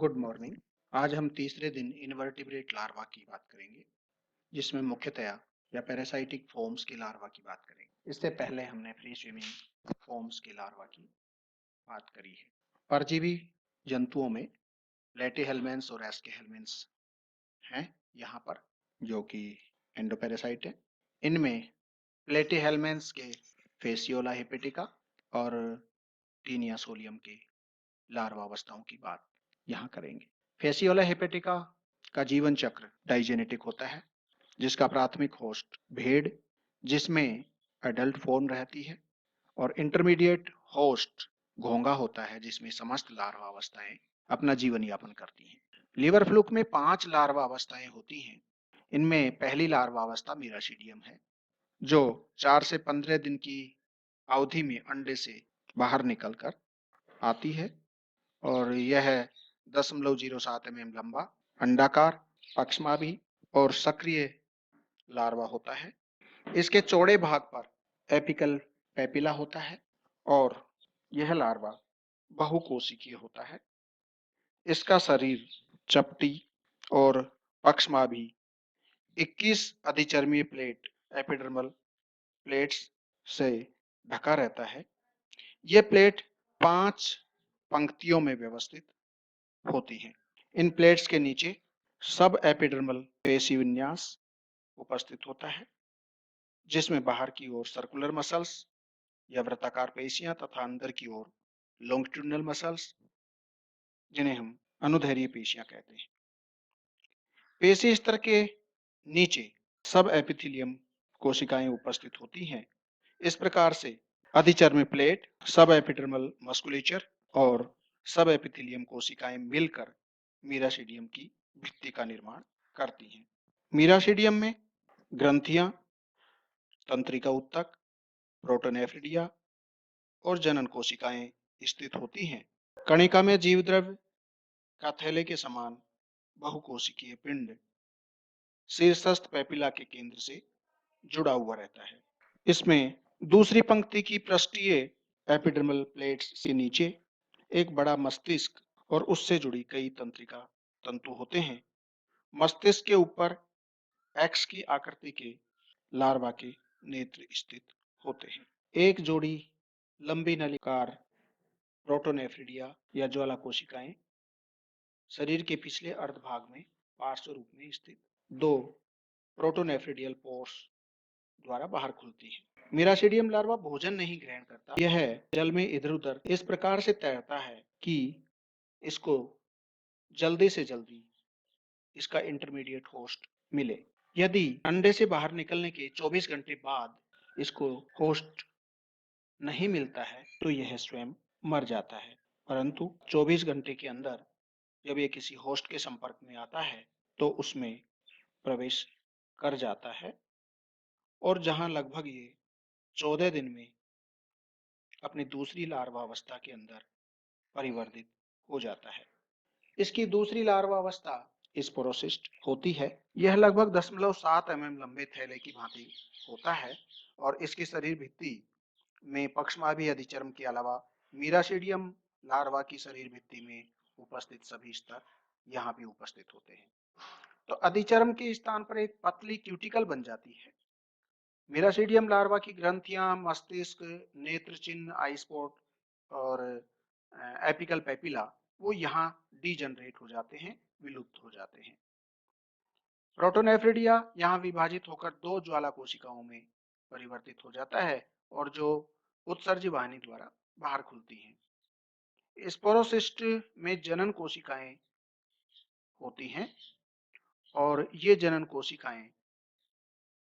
Good morning. आज हम तीसरे दिन इनवर्टिब्रेट लार्वा की बात करेंगे, जिसमें मुख्यतया या पैरासाइटिक फॉर्म्स के लार्वा की बात करेंगे। इससे पहले हमने फ्री स्विमिंग फॉर्म्स के लार्वा की बात करी है। परजीवी जंतुओं में प्लेटीहेल्मिन्थ्स और एस्केहेल्मिन्थ्स हैं यहाँ पर, जो कि एंडोपैरासाइट है। इनमें प्लेटीहेल्मिन्थ्स के फेसियोला हेपेटिका और टीनिया सोलियम के लार्वा अवस्थाओं की बात यहाँ करेंगे। फेसियोला हेपेटिका का जीवन चक्र डाइजेनेटिक होता है, जिसका प्राथमिक होस्ट भेड़, जिसमें एडल्ट फॉर्म रहती है, और इंटरमीडिएट होस्ट घोंगा होता है, जिसमें समस्त लार्वा अवस्थाएं अपना जीवन यापन करती हैं। लिवर फ्लूक में 5 लार्वा अवस्थाएं होती हैं। इनमें पहली लार्वा अवस्था मीराशीडियम है, जो 4 से 15 दिन की अवधि में अंडे से बाहर निकलकर आती है, और यह 0.07 mm लंबा, अंडाकार, पक्षमाभी और सक्रिय लार्वा होता है। इसके चौड़े भाग पर एपिकल पेपिला होता है और यह लार्वा बहुकोशिकीय होता है। इसका शरीर चपटी और पक्षमाभी 21 अधिचर्मीय प्लेट एपिडर्मल प्लेट्स से ढका रहता है। यह प्लेट 5 पंक्तियों में व्यवस्थित होती हैं। इन प्लेट्स के नीचे सब एपिडर्मल पेशी विन्यास उपस्थित होता है, जिसमें बाहर की ओर सर्कुलर मसल्स या वृत्ताकार पेशियां तथा अंदर की ओर लॉन्गिट्यूडिनल मसल्स, जिन्हें हम अनुदैर्ध्य पेशियां कहते हैं। पेशी स्तर के नीचे सब एपिथेलियम कोशिकाएं उपस्थित होती हैं। इस प्रकार से अधिचर्मी प्लेट, सब एपिडर्मल मस्कुलेचर और सब एपिथेलियम कोशिकाएं मिलकर मीराशीडियम की भित्ति का निर्माण करती हैं। मीराशीडियम में ग्रंथियां, तंत्रिका ऊतक, प्रोटोनेफ्रिडिया और जनन कोशिकाएं स्थित होती हैं। कणिका में जीव द्रव्य का थैले के समान बहुकोशिकीय पिंड शीर्षस्थ पेपिला के केंद्र से जुड़ा हुआ रहता है। इसमें दूसरी पंक्ति की पृष्ठीय एपिडर्मल प्लेट्स के नीचे एक बड़ा मस्तिष्क और उससे जुड़ी कई तंत्रिका तंतु होते हैं। मस्तिष्क के ऊपर एक्स की आकृति के लार्वा के नेत्र स्थित होते हैं। एक जोड़ी लंबी नलिकाकार प्रोटोनेफ्रिडिया या ज्वाला कोशिकाएं शरीर के पिछले अर्ध भाग में पार्श्व रूप में स्थित 2 प्रोटोनेफ्रिडियल पोर्स द्वारा बाहर खुलती है। मीराशीडियम लार्वा भोजन नहीं ग्रहण करता। यह जल में इधर उधर इस प्रकार से तैरता है कि इसको जल्दी से जल्दी इसका इंटरमीडिएट होस्ट मिले। यदि अंडे से बाहर निकलने के 24 घंटे बाद इसको होस्ट नहीं मिलता है, तो यह स्वयं मर जाता है। परंतु 24 घंटे के अंदर जब ये किसी होस्ट के संपर्क में आता है, तो उसमें प्रवेश कर जाता है, और जहां लगभग ये 14 दिन में अपनी दूसरी लार्वा अवस्था के अंदर परिवर्तित हो जाता है। इसकी दूसरी लार्वा अवस्था स्पोरोसिस्ट होती है। यह लगभग 0.7 mm लंबे थैले की भांति होता है, और इसकी शरीर भित्ति में पक्षमाभी अधिचर्म के अलावा मीराशीडियम लार्वा की शरीर भित्ति में उपस्थित सभी स्तर यहाँ भी उपस्थित होते हैं। तो अधिचर्म के स्थान पर एक पतली क्यूटिकल बन जाती है। मीराशीडियम लार्वा की ग्रंथियां, मस्तिष्क, नेत्र चिन्ह, आई स्पॉट और एपिकल पेपिला वो यहाँ डीजनरेट हो जाते हैं, विलुप्त हो जाते हैं। प्रोटोनेफ्रिडिया यहाँ विभाजित होकर 2 ज्वाला कोशिकाओं में परिवर्तित हो जाता है, और जो उत्सर्जी वाहिनी द्वारा बाहर खुलती हैं। स्पोरोसिस्ट में जनन कोशिकाएं होती हैं, और ये जनन कोशिकाएं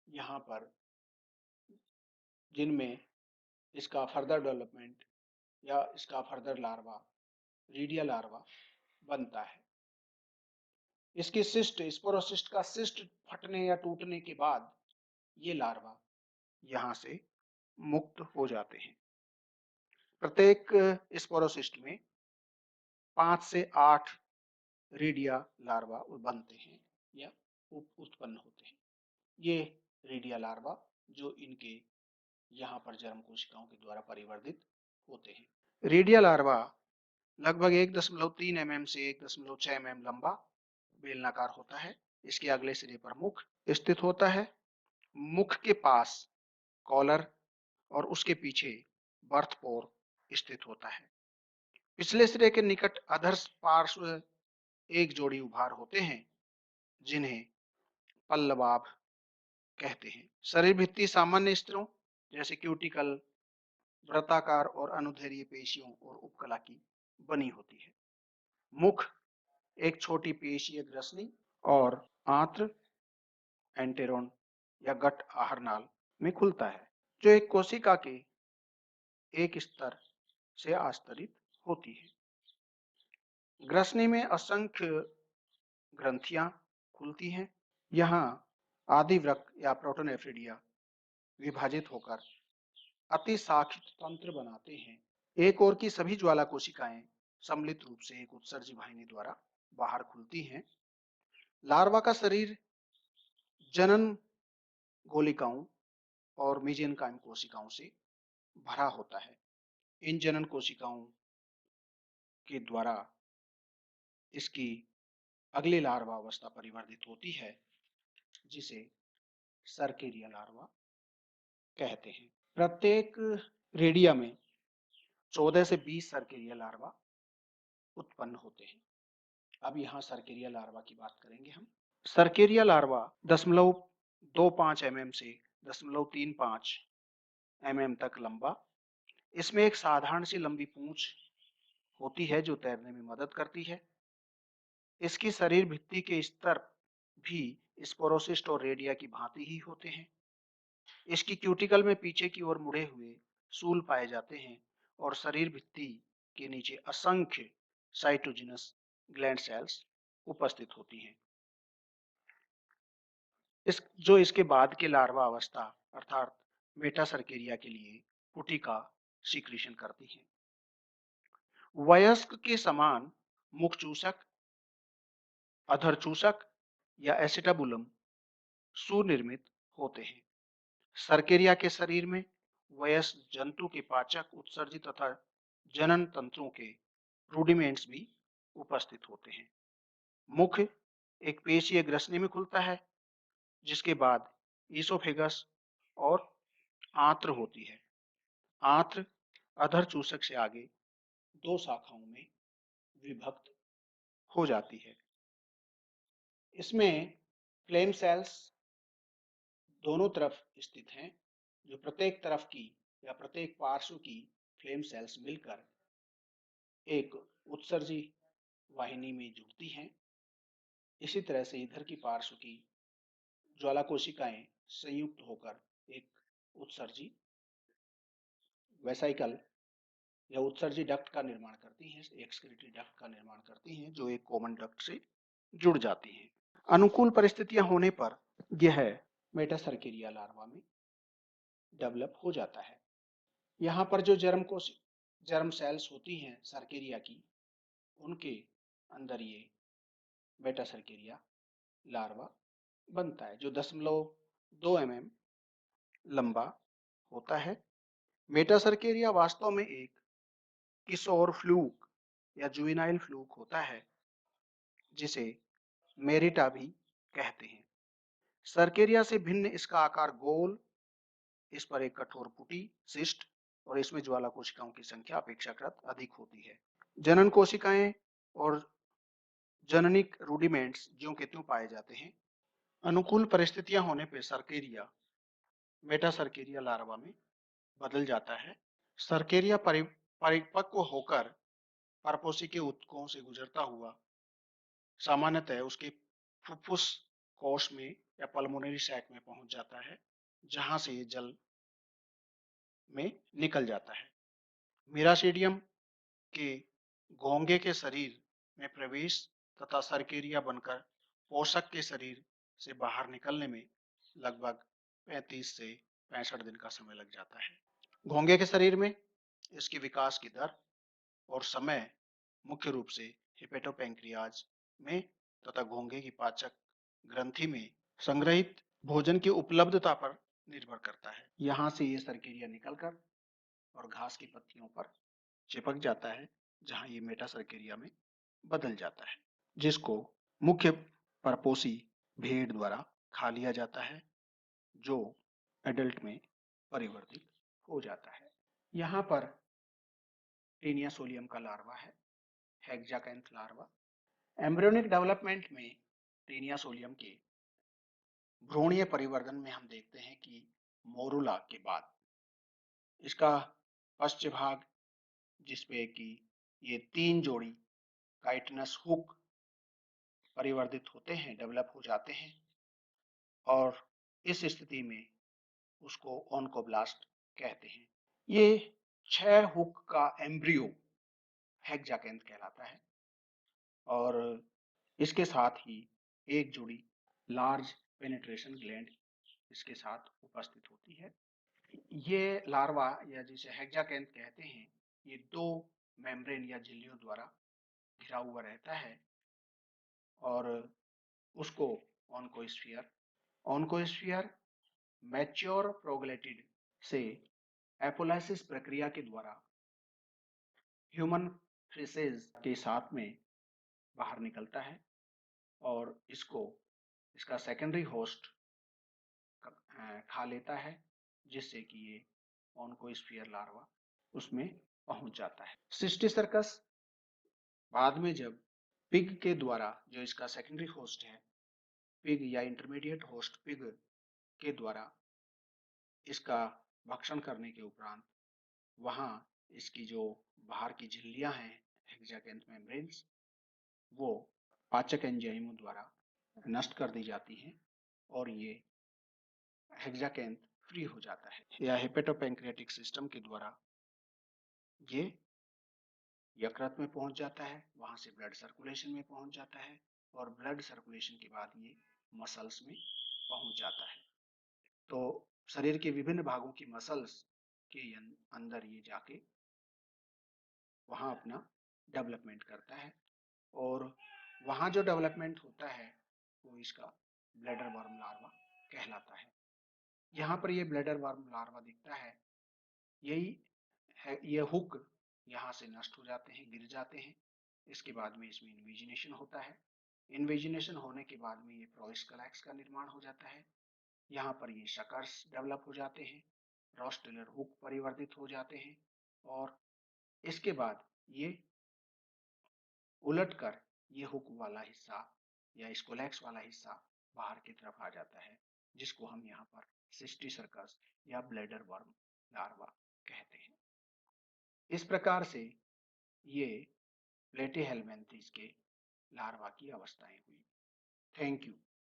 यहाँ पर, जिनमें इसका फर्दर डेवलपमेंट या इसका फर्दर लार्वा, रीडिया लार्वा बनता है। इसकी सिस्ट, स्पोरोसिस्ट का सिस्ट फटने या टूटने के बाद ये लार्वा यहाँ से मुक्त हो जाते हैं। प्रत्येक स्पोरोसिस्ट में 5 से 8 रीडिया लार्वा बनते हैं या उत्पन्न होते हैं। ये रीडिया लार्वा जो इनके यहाँ पर जर्म कोशिकाओं के द्वारा परिवर्तित होते हैं। रीडिया लार्वा लगभग 1.3 mm से 1.6 mm लंबा बेलनाकार होता है। इसके अगले सिरे पर मुख स्थित होता है। मुख के पास कॉलर और उसके पीछे बर्थ पोर स्थित होता है। पिछले सिरे के निकट अधर पार्श्व एक जोड़ी उभार होते हैं जिन्हें पल्लवाभ कहते हैं। शरीर भित्ति सामान्य स्तरों जैसे क्यूटिकल, वृत्ताकार और अनुदैर्ध्य पेशियों और उपकला की बनी होती है। मुख एक छोटी पेशीय ग्रसनी और आंत्र एंटेरोन या गट आहार नाल में खुलता है, जो एक कोशिका के एक स्तर से आस्तरित होती है। ग्रसनी में असंख्य ग्रंथियां खुलती हैं। यहाँ आदिवृक्क या प्रोटोनेफ्रिडिया विभाजित होकर अतिशाखित तंत्र बनाते हैं। एक ओर की सभी ज्वाला कोशिकाएं सम्मिलित रूप से एक उत्सर्जी वाहिनी द्वारा बाहर खुलती हैं। लार्वा का शरीर जनन गोलिकाओं और मेसेनकाइम कोशिकाओं से भरा होता है। इन जनन कोशिकाओं के द्वारा इसकी अगली लार्वा अवस्था परिवर्तित होती है, जिसे सर्केरिया लार्वा कहते हैं। प्रत्येक रेडिया में 14 से 20 सर्केरिया लार्वा उत्पन्न होते हैं। अब यहाँ सर्केरिया लार्वा की बात करेंगे हम। सर्केरिया लार्वा 0.25 mm से 0.35 mm तक लंबा। इसमें एक साधारण सी लंबी पूंछ होती है जो तैरने में मदद करती है। इसकी शरीर भित्ति के स्तर भी स्पोरोसिस्ट और रेडिया की भांति ही होते हैं। इसकी क्यूटिकल में पीछे की ओर मुड़े हुए सूल पाए जाते हैं और शरीर भित्ति के नीचे असंख्य साइटोजिनस ग्लैंड सेल्स उपस्थित होती हैं। जो इसके बाद के लार्वा अवस्था अर्थात मेटासर्केरिया के लिए पुटिका सीक्रेशन करती हैं। वयस्क के समान मुखचूसक, अधरचूसक या एसिटाबुलम सुनिर्मित होते हैं। सर्केरिया के शरीर में वयस्क जंतु के पाचक, उत्सर्जित तथा जनन तंत्रों के रूडिमेंट्स भी उपस्थित होते हैं। मुख एक पेशीय ग्रसनी में खुलता है, जिसके बाद ईसोफेगस और आंत्र होती है। आंत्र अधर चूसक से आगे दो शाखाओं में विभक्त हो जाती है। इसमें फ्लेम सेल्स दोनों तरफ स्थित हैं, जो प्रत्येक तरफ की या प्रत्येक पार्श्व की फ्लेम सेल्स मिलकर एक उत्सर्जी वाहिनी में जुड़ती हैं। इसी तरह से इधर की पार्श्व की ज्वाला कोशिकाएं संयुक्त होकर एक उत्सर्जी वेसाइकल या उत्सर्जी डक्ट का निर्माण करती हैं, एक्सक्रीटरी डक्ट का निर्माण करती हैं, जो एक कॉमन डक्ट से जुड़ जाती हैं। अनुकूल परिस्थितियां होने पर यह मेटासर्केरिया लार्वा में डेवलप हो जाता है। यहाँ पर जो जर्म सेल्स होती हैं सर्केरिया की, उनके अंदर ये मेटासर्केरिया लार्वा बनता है, जो 0.2 mm लंबा होता है। मेटासर्केरिया वास्तव में एक किशोर फ्लूक या जुवेनाइल फ्लूक होता है, जिसे मेरिटा भी कहते हैं। सर्केरिया से भिन्न इसका आकार गोल, इस पर एक कठोर पुटी सिस्ट और इसमें ज्वाला कोशिकाओं की संख्या अपेक्षाकृत अधिक होती है। जनन कोशिकाएं और जननिक रूडिमेंट्स ज्यों के त्यों पाए जाते हैं। अनुकूल परिस्थितियां होने पर सर्केरिया मेटासर्केरिया लार्वा में बदल जाता है। सर्केरिया परिपक्व होकर परपोषी के ऊतकों से गुजरता हुआ सामान्यतः उसके फुफ्फुस कोश में या पल्मोनरी सैक में पहुंच जाता है, जहां से ये जल में निकल जाता है। मीरासीडियम के घोंघे के शरीर में प्रवेश तथा सर्केरिया बनकर पोषक के शरीर से बाहर निकलने में लगभग 35 से 65 दिन का समय लग जाता है। घोंघे के शरीर में इसके विकास की दर और समय मुख्य रूप से हिपेटोपैंक्रियाज में तथा घोंघे की पाचक ग्रंथि में संग्रहित भोजन की उपलब्धता पर निर्भर करता है। यहाँ से ये सर्केरिया निकलकर और घास की पत्तियों पर चिपक जाता है जहां ये मेटासर्केरिया में बदल जाता है, जिसको मुख्य परपोषी भेड़ द्वारा खा लिया जाता है, जो एडल्ट में परिवर्तित हो जाता है। यहाँ पर टेनिया सोलियम का लार्वा है, हेक्साकैंथ लार्वा। एम्ब्रियोनिक डेवलपमेंट में टेनिया सोलियम के भ्रूणीय परिवर्तन में हम देखते हैं कि मोरुला के बाद इसका पश्च भाग, जिसपे कि ये 3 जोड़ी काइटिनस हुक परिवर्तित होते हैं, डेवलप हो जाते हैं, और इस स्थिति में उसको ओनकोब्लास्ट कहते हैं। ये 6 हुक का एम्ब्रियो हेक्साकैंथ कहलाता है, और इसके साथ ही एक जोड़ी लार्ज पेनिट्रेशन ग्लैंड इसके साथ उपस्थित होती है। ये लार्वा, या जिसे हेक्साकैंथ कहते हैं, ये 2 मेम्ब्रेन या झिल्लियों द्वारा घिरा हुआ रहता है, और उसको ऑन्कोस्फीयर ऑन्कोस्फीयर मैच्योर प्रोग्लैटिड से एपोलाइसिस प्रक्रिया के द्वारा ह्यूमन फेसेस के साथ में बाहर निकलता है, और इसका सेकेंडरी होस्ट खा लेता है, जिससे कि ये ऑन्कोस्फीयर लार्वा उसमें पहुंच जाता है। सिस्टिसर्कस बाद में जब पिग के द्वारा, जो इसका सेकेंडरी होस्ट है, पिग या इंटरमीडिएट होस्ट पिग के द्वारा इसका भक्षण करने के उपरांत वहां इसकी जो बाहर की झिल्लियां हैं, हेक्साकैंथ मेम्ब्रेन्स, वो पाचक एंजाइमों द्वारा नष्ट कर दी जाती हैं, और ये हेक्साकैंथ फ्री हो जाता है, या हेपेटोपैंक्रियाटिक सिस्टम के द्वारा ये यकृत में पहुंच जाता है, वहां से ब्लड सर्कुलेशन में पहुंच जाता है, और ब्लड सर्कुलेशन के बाद ये मसल्स में पहुंच जाता है। तो शरीर के विभिन्न भागों की मसल्स के अंदर ये जाके वहां अपना डेवलपमेंट करता है, और वहां जो डेवलपमेंट होता है वो इसका ब्लैडर वर्म लार्वा कहलाता है। यहाँ पर ये ब्लैडर वर्म लार्वा दिखता है, यही है। ये हुक यहाँ से नष्ट हो जाते हैं, गिर जाते हैं। इसके बाद में इसमें इन्वेजिनेशन होता है। इन्वेजिनेशन होने के बाद में ये प्रोइस्कलैक्स का निर्माण हो जाता है। यहाँ पर ये शकर्स डेवलप हो जाते हैं, रोस्टेलर हुक परिवर्तित हो जाते हैं, और इसके बाद ये उलटकर ये हुक वाला हिस्सा या स्कोलैक्स वाला हिस्सा बाहर की तरफ आ जाता है, जिसको हम यहाँ पर सिस्टिसर्कस या ब्लैडर वर्म लार्वा कहते हैं। इस प्रकार से ये प्लेटीहेल्मिन्थेस के लार्वा की अवस्थाएं हुई। Thank you.